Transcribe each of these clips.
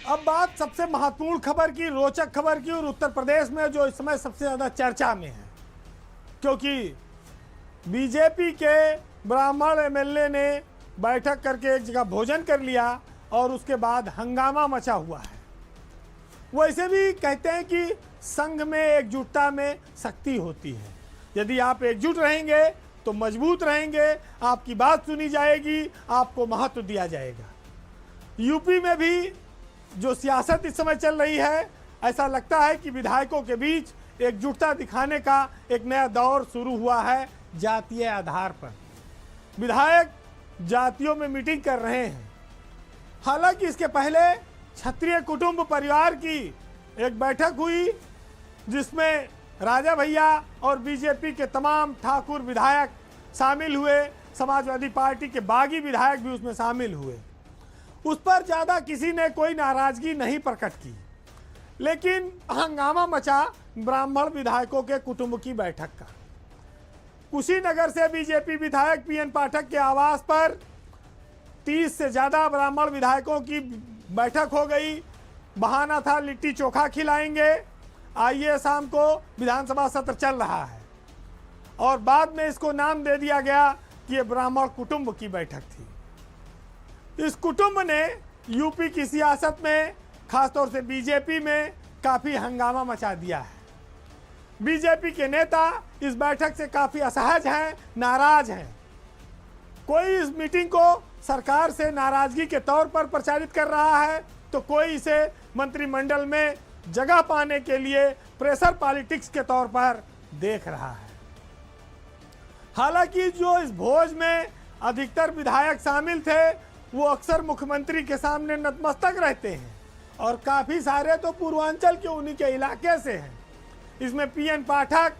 अब बात सबसे महत्वपूर्ण खबर की, रोचक खबर की, और उत्तर प्रदेश में जो इस समय सबसे ज़्यादा चर्चा में है, क्योंकि बीजेपी के ब्राह्मण एमएलए ने बैठक करके एक जगह भोजन कर लिया और उसके बाद हंगामा मचा हुआ है। वैसे भी कहते हैं कि संघ में, एकजुटता में शक्ति होती है। यदि आप एकजुट रहेंगे तो मजबूत रहेंगे, आपकी बात सुनी जाएगी, आपको महत्व दिया जाएगा। यूपी में भी जो सियासत इस समय चल रही है, ऐसा लगता है कि विधायकों के बीच एकजुटता दिखाने का एक नया दौर शुरू हुआ है। जातीय आधार पर विधायक जातियों में मीटिंग कर रहे हैं। हालांकि इसके पहले क्षत्रिय कुटुंब परिवार की एक बैठक हुई, जिसमें राजा भैया और बीजेपी के तमाम ठाकुर विधायक शामिल हुए, समाजवादी पार्टी के बागी विधायक भी उसमें शामिल हुए। उस पर ज़्यादा किसी ने कोई नाराज़गी नहीं प्रकट की, लेकिन हंगामा मचा ब्राह्मण विधायकों के कुटुंब की बैठक का। कुशीनगर से बीजेपी विधायक पीएन पाठक के आवास पर 30 से ज़्यादा ब्राह्मण विधायकों की बैठक हो गई। बहाना था लिट्टी चोखा खिलाएंगे, आइए शाम को विधानसभा सत्र चल रहा है, और बाद में इसको नाम दे दिया गया कि ये ब्राह्मण कुटुंब की बैठक थी। इस कुटुंब ने यूपी की सियासत में, खासतौर से बीजेपी में काफ़ी हंगामा मचा दिया है। बीजेपी के नेता इस बैठक से काफ़ी असहज हैं, नाराज हैं। कोई इस मीटिंग को सरकार से नाराजगी के तौर पर प्रचारित कर रहा है, तो कोई इसे मंत्रिमंडल में जगह पाने के लिए प्रेशर पॉलिटिक्स के तौर पर देख रहा है। हालांकि जो इस भोज में अधिकतर विधायक शामिल थे, वो अक्सर मुख्यमंत्री के सामने नतमस्तक रहते हैं, और काफ़ी सारे तो पूर्वांचल के उन्हीं के इलाके से हैं। इसमें पीएन पाठक,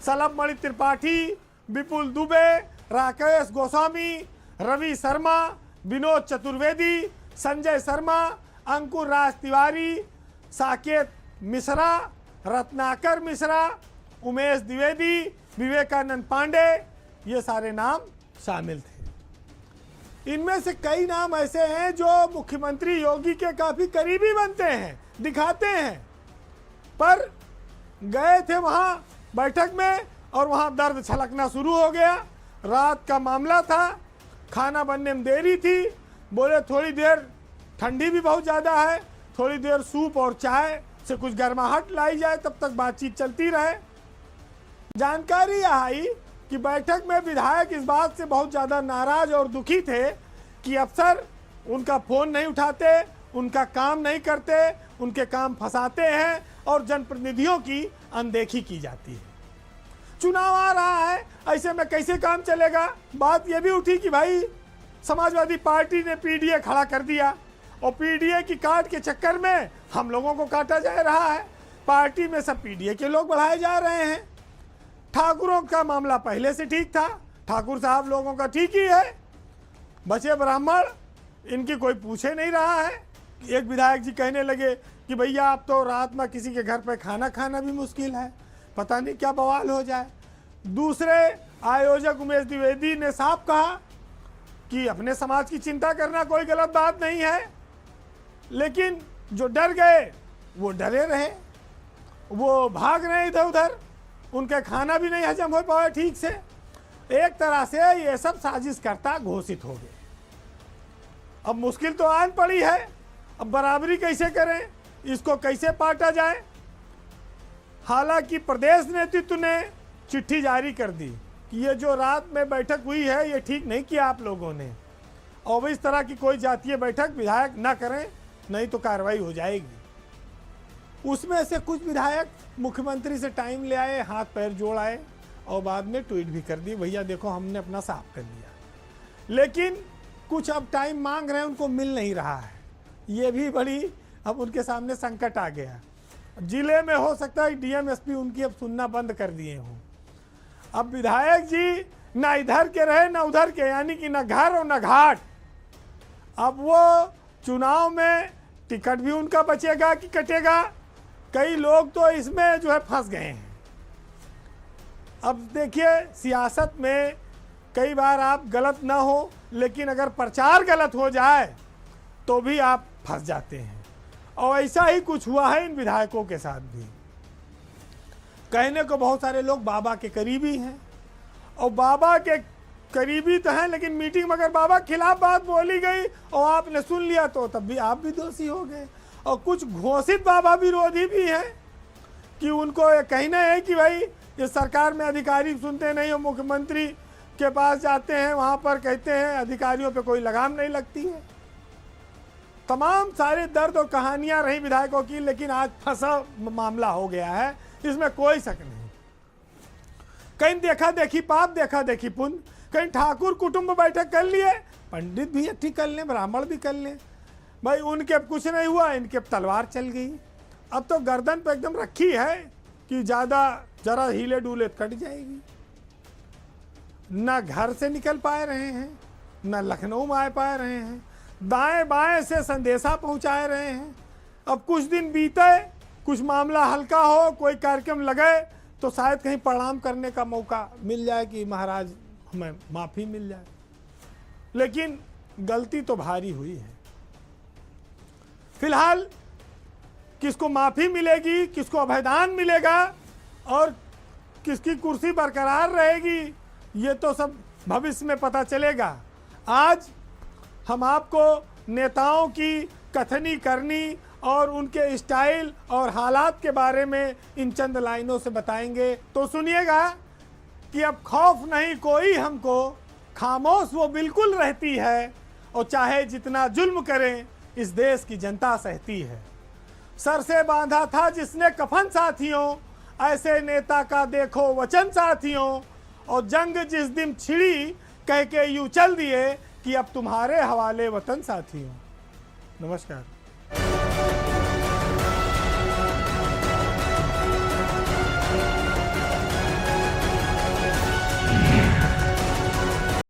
सलभमणि त्रिपाठी, विपुल दुबे, राकेश गोस्वामी, रवि शर्मा, विनोद चतुर्वेदी, संजय शर्मा, अंकुर राज तिवारी, साकेत मिश्रा, रत्नाकर मिश्रा, उमेश द्विवेदी, विवेकानंद पांडे, ये सारे नाम शामिल थे। इनमें से कई नाम ऐसे हैं जो मुख्यमंत्री योगी के काफ़ी करीबी बनते हैं, दिखाते हैं, पर गए थे वहाँ बैठक में और वहाँ दर्द छलकना शुरू हो गया। रात का मामला था, खाना बनने में देरी थी, बोले थोड़ी देर, ठंडी भी बहुत ज़्यादा है, थोड़ी देर सूप और चाय से कुछ गर्माहट लाई जाए, तब तक बातचीत चलती रहे। जानकारी आई कि बैठक में विधायक इस बात से बहुत ज़्यादा नाराज और दुखी थे कि अफसर उनका फ़ोन नहीं उठाते, उनका काम नहीं करते, उनके काम फंसाते हैं और जनप्रतिनिधियों की अनदेखी की जाती है। चुनाव आ रहा है, ऐसे में कैसे काम चलेगा। बात यह भी उठी कि भाई समाजवादी पार्टी ने पीडीए खड़ा कर दिया, और पीडीए की काट के चक्कर में हम लोगों को काटा जा रहा है। पार्टी में सब पीडीए के लोग बढ़ाए जा रहे हैं। ठाकुरों का मामला पहले से ठीक था, ठाकुर साहब लोगों का ठीक ही है, बचे ब्राह्मण, इनकी कोई पूछे नहीं रहा है। एक विधायक जी कहने लगे कि भैया अब तो रात में किसी के घर पे खाना खाना भी मुश्किल है, पता नहीं क्या बवाल हो जाए। दूसरे आयोजक उमेश द्विवेदी ने साफ कहा कि अपने समाज की चिंता करना कोई गलत बात नहीं है, लेकिन जो डर गए वो डरे रहे, वो भाग रहे इधर उधर, उनके खाना भी नहीं हजम हो पाया ठीक से। एक तरह से ये सब साजिशकर्ता घोषित हो गए। अब मुश्किल तो आन पड़ी है, अब बराबरी कैसे करें, इसको कैसे पाटा जाए। हालांकि प्रदेश नेतृत्व ने चिट्ठी जारी कर दी कि ये जो रात में बैठक हुई है, ये ठीक नहीं किया आप लोगों ने, और इस तरह की कोई जातीय बैठक विधायक ना करें, नहीं तो कार्रवाई हो जाएगी। उसमें से कुछ विधायक मुख्यमंत्री से टाइम ले आए, हाथ पैर जोड़ आए, और बाद में ट्वीट भी कर दी, भैया देखो हमने अपना साफ कर लिया। लेकिन कुछ अब टाइम मांग रहे हैं, उनको मिल नहीं रहा है। ये भी बड़ी अब उनके सामने संकट आ गया। जिले में हो सकता है डीएम एसपी उनकी अब सुनना बंद कर दिए हों। अब विधायक जी ना इधर के रहे ना उधर के, यानी कि ना घर और ना घाट। अब वो चुनाव में टिकट भी उनका बचेगा कि कटेगा, कई लोग तो इसमें जो है फंस गए हैं। अब देखिए सियासत में कई बार आप गलत ना हो, लेकिन अगर प्रचार गलत हो जाए तो भी आप फंस जाते हैं। और ऐसा ही कुछ हुआ है इन विधायकों के साथ भी। कहने को बहुत सारे लोग बाबा के करीबी हैं, और बाबा के करीबी तो हैं, लेकिन मीटिंग में अगर बाबा के खिलाफ बात बोली गई और आपने सुन लिया तो तब भी आप भी दोषी हो गए। और कुछ घोषित बाबा विरोधी भी हैं कि उनको ये कहना है कि भाई ये सरकार में अधिकारी सुनते नहीं हो, मुख्यमंत्री के पास जाते हैं, वहाँ पर कहते हैं अधिकारियों पे कोई लगाम नहीं लगती है। तमाम सारे दर्द और कहानियां रही विधायकों की, लेकिन आज फंसा मामला हो गया है, इसमें कोई शक नहीं। कहीं देखा देखी पाप, देखा देखी पुण्य, कहीं ठाकुर कुटुंब बैठक कर लिए, पंडित भी इकट्ठी कर लें, ब्राह्मण भी कर लें, भाई उनके कुछ नहीं हुआ, इनके तलवार चल गई। अब तो गर्दन पे एकदम रखी है कि ज़्यादा जरा हिले डूले कट जाएगी। न घर से निकल पाए रहे हैं, न लखनऊ में आ पा रहे हैं, दाएं बाएं से संदेशा पहुंचाए रहे हैं। अब कुछ दिन बीते, कुछ मामला हल्का हो, कोई कार्यक्रम लगे तो शायद कहीं प्रणाम करने का मौका मिल जाए कि महाराज हमें माफ़ी मिल जाए, लेकिन गलती तो भारी हुई है। फिलहाल किसको माफ़ी मिलेगी, किसको अभयदान मिलेगा और किसकी कुर्सी बरकरार रहेगी, ये तो सब भविष्य में पता चलेगा। आज हम आपको नेताओं की कथनी करनी और उनके स्टाइल और हालात के बारे में इन चंद लाइनों से बताएंगे। तो सुनिएगा कि अब खौफ नहीं कोई हमको, खामोश वो बिल्कुल रहती है, और चाहे जितना जुल्म करें इस देश की जनता सहती है। सर से बांधा था जिसने कफन साथियों, ऐसे नेता का देखो वचन साथियों, और जंग जिस दिन छिड़ी कह के यूं चल दिए कि अब तुम्हारे हवाले वतन साथियों। नमस्कार।